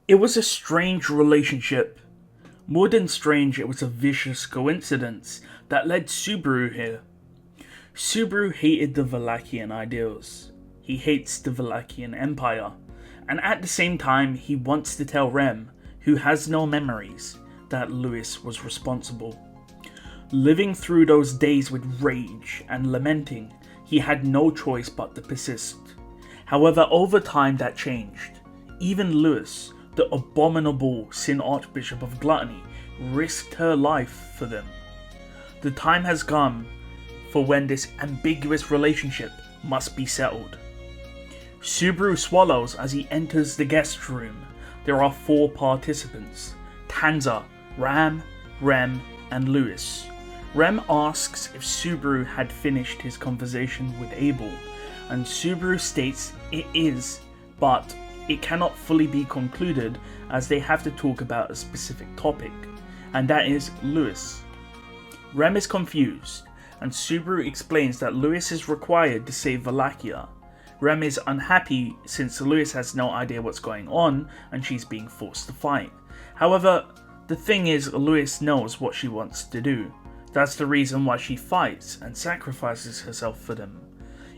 It was a strange relationship. More than strange, it was a vicious coincidence that led Subaru here. Subaru hated the Valachian ideals. He hates the Valachian Empire. And at the same time, he wants to tell Rem, who has no memories, that Louis was responsible. Living through those days with rage and lamenting, he had no choice but to persist. However, over time that changed. Even Louis, the abominable Sin Archbishop of Gluttony, risked her life for them. The time has come for when this ambiguous relationship must be settled. Subaru swallows as he enters the guest room. There are 4 participants: Tanza, Ram, Rem, and Louis. Rem asks if Subaru had finished his conversation with Abel, and Subaru states it is, but it cannot fully be concluded as they have to talk about a specific topic, and that is Louis. Rem is confused, and Subaru explains that Louis is required to save Wallachia. Rem is unhappy since Louis has no idea what's going on and she's being forced to fight. However, the thing is, Louis knows what she wants to do. That's the reason why she fights and sacrifices herself for them.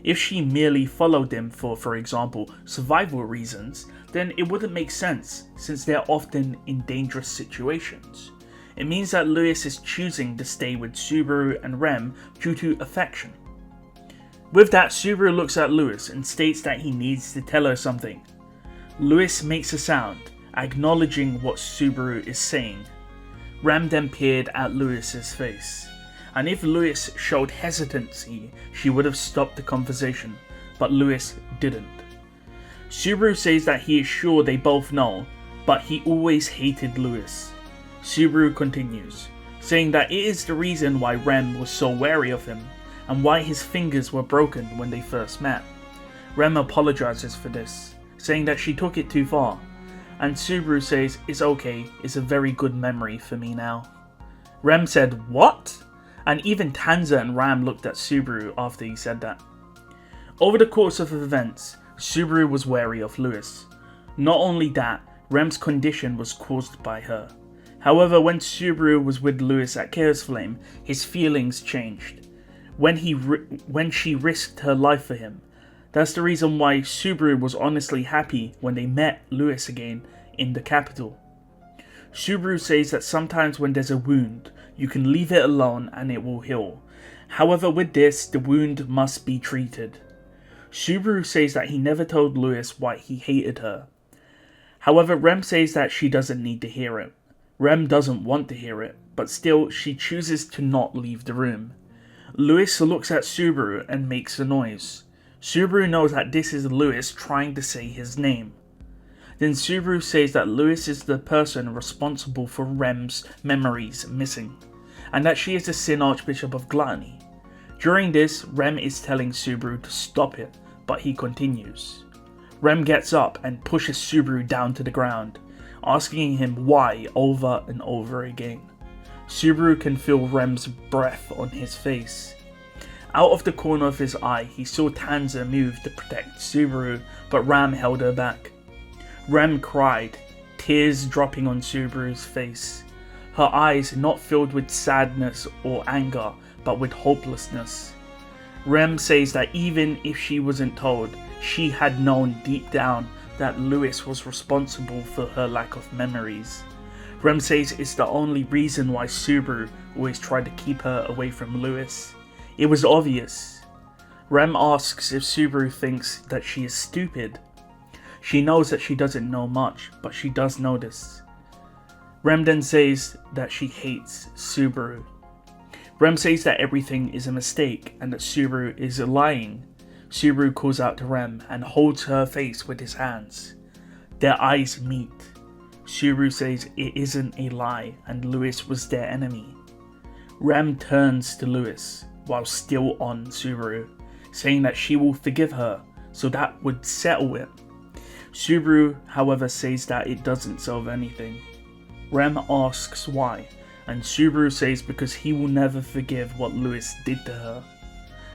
If she merely followed them for example, survival reasons, then it wouldn't make sense since they're often in dangerous situations. It means that Louis is choosing to stay with Subaru and Rem due to affection. With that, Subaru looks at Louis and states that he needs to tell her something. Louis makes a sound, acknowledging what Subaru is saying. Rem then peered at Louis's face, and if Louis showed hesitancy, she would have stopped the conversation, but Louis didn't. Subaru says that he is sure they both know, but he always hated Louis. Subaru continues, saying that it is the reason why Rem was so wary of him, and why his fingers were broken when they first met. Rem apologizes for this, saying that she took it too far, and Subaru says it's okay, it's a very good memory for me now. Rem said, "What?" And even Tanza and Ram looked at Subaru after he said that. Over the course of events, Subaru was wary of Louis. Not only that, Rem's condition was caused by her. However, when Subaru was with Louis at Chaos Flame, his feelings changed. When she risked her life for him. That's the reason why Subaru was honestly happy when they met Louis again in the capital. Subaru says that sometimes when there's a wound, you can leave it alone and it will heal. However, with this, the wound must be treated. Subaru says that he never told Louis why he hated her. However, Rem says that she doesn't need to hear it. Rem doesn't want to hear it, but still, she chooses to not leave the room. Louis looks at Subaru and makes a noise. Subaru knows that this is Louis trying to say his name. Then Subaru says that Louis is the person responsible for Rem's memories missing, and that she is the Sin Archbishop of Gluttony. During this, Rem is telling Subaru to stop it, but he continues. Rem gets up and pushes Subaru down to the ground, asking him why over and over again. Subaru can feel Rem's breath on his face. Out of the corner of his eye, he saw Tanza move to protect Subaru, but Ram held her back. Rem cried, tears dropping on Subaru's face. Her eyes not filled with sadness or anger, but with hopelessness. Rem says that even if she wasn't told, she had known deep down that Louis was responsible for her lack of memories. Rem says it's the only reason why Subaru always tried to keep her away from Louis. It was obvious. Rem asks if Subaru thinks that she is stupid. She knows that she doesn't know much, but she does know this. Rem then says that she hates Subaru. Rem says that everything is a mistake and that Subaru is lying. Subaru calls out to Rem and holds her face with his hands. Their eyes meet. Subaru says it isn't a lie and Louis was their enemy. Rem turns to Louis while still on Subaru, saying that she will forgive her, so that would settle it. Subaru, however, says that it doesn't solve anything. Rem asks why, and Subaru says because he will never forgive what Louis did to her.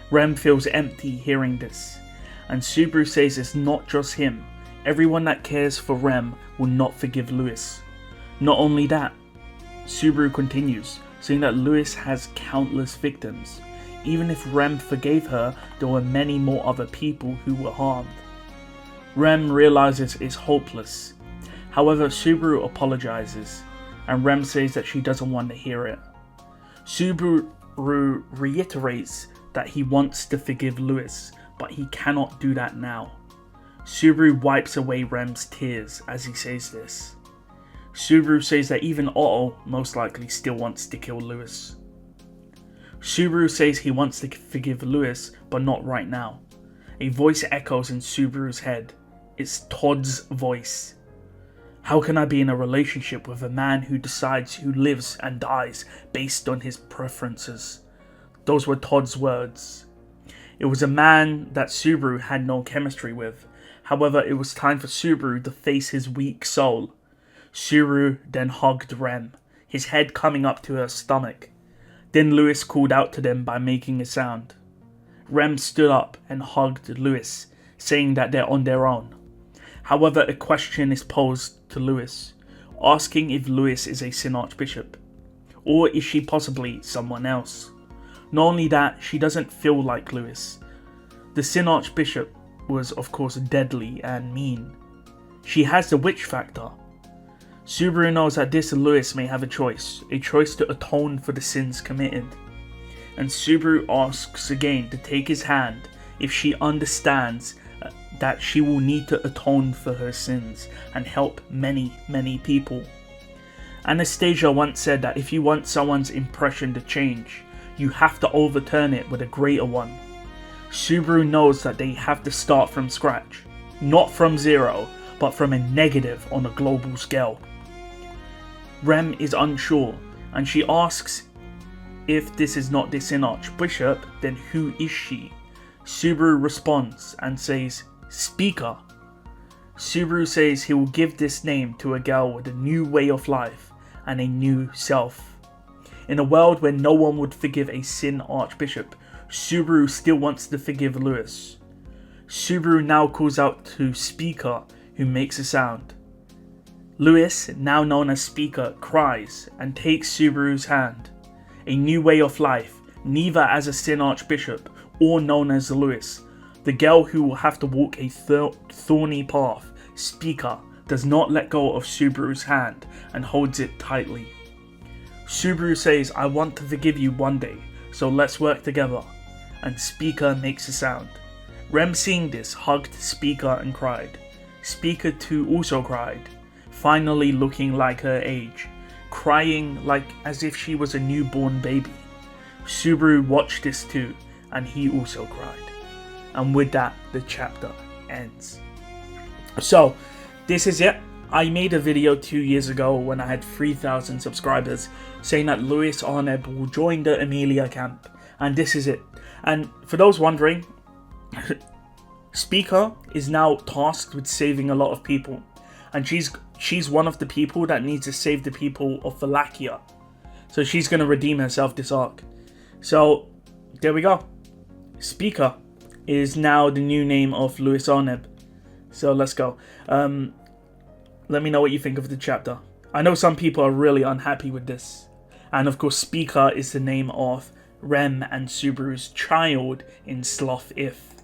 Rem feels empty hearing this, and Subaru says it's not just him, everyone that cares for Rem will not forgive Louis. Not only that, Subaru continues, saying that Louis has countless victims. Even if Rem forgave her, there were many more other people who were harmed. Rem realizes it's hopeless. However, Subaru apologizes, and Rem says that she doesn't want to hear it. Subaru reiterates that he wants to forgive Louis, but he cannot do that now. Subaru wipes away Rem's tears as he says this. Subaru says that even Otto most likely still wants to kill Louis. Subaru says he wants to forgive Louis, but not right now. A voice echoes in Subaru's head. It's Todd's voice. How can I be in a relationship with a man who decides who lives and dies based on his preferences? Those were Todd's words. It was a man that Subaru had no chemistry with. However, it was time for Subaru to face his weak soul. Subaru then hugged Rem, his head coming up to her stomach. Then Louis called out to them by making a sound. Rem stood up and hugged Louis, saying that they're on their own. However, a question is posed to Louis, asking if Louis is a Sin Archbishop, or is she possibly someone else? Not only that, she doesn't feel like Louis. The Sin Archbishop was of course deadly and mean. She has the witch factor. Subaru knows that this Louis may have a choice to atone for the sins committed. And Subaru asks again to take his hand if she understands that she will need to atone for her sins and help many, many people. Anastasia once said that if you want someone's impression to change, you have to overturn it with a greater one. Subaru knows that they have to start from scratch, not from zero, but from a negative on a global scale. Rem is unsure, and she asks if this is not the Sin Archbishop, then who is she? Subaru responds and says, Speaker. Subaru says he will give this name to a girl with a new way of life and a new self. In a world where no one would forgive a Sin Archbishop, Subaru still wants to forgive Louis. Subaru now calls out to Speaker, who makes a sound. Louis, now known as Speaker, cries and takes Subaru's hand. A new way of life, neither as a Sin Archbishop or known as Louis. The girl who will have to walk a thorny path, Speaker, does not let go of Subaru's hand and holds it tightly. Subaru says, I want to forgive you one day, so let's work together. And Speaker makes a sound. Rem, seeing this, hugged Speaker and cried. Speaker too also cried, finally looking like her age, crying like as if she was a newborn baby. Subaru watched this too, and he also cried. And with that, the chapter ends. So, this is it. I made a video 2 years ago when I had 3,000 subscribers saying that Louis Arneb will join the Emilia camp, and this is it. And for those wondering, Speaker is now tasked with saving a lot of people, and she's one of the people that needs to save the people of Wallachia. So she's going to redeem herself this arc. So there we go. Speaker is now the new name of Louis Arneb. So let's go. Let me know what you think of the chapter. I know some people are really unhappy with this. And of course, Speaker is the name of Rem and Subaru's child in Sloth If.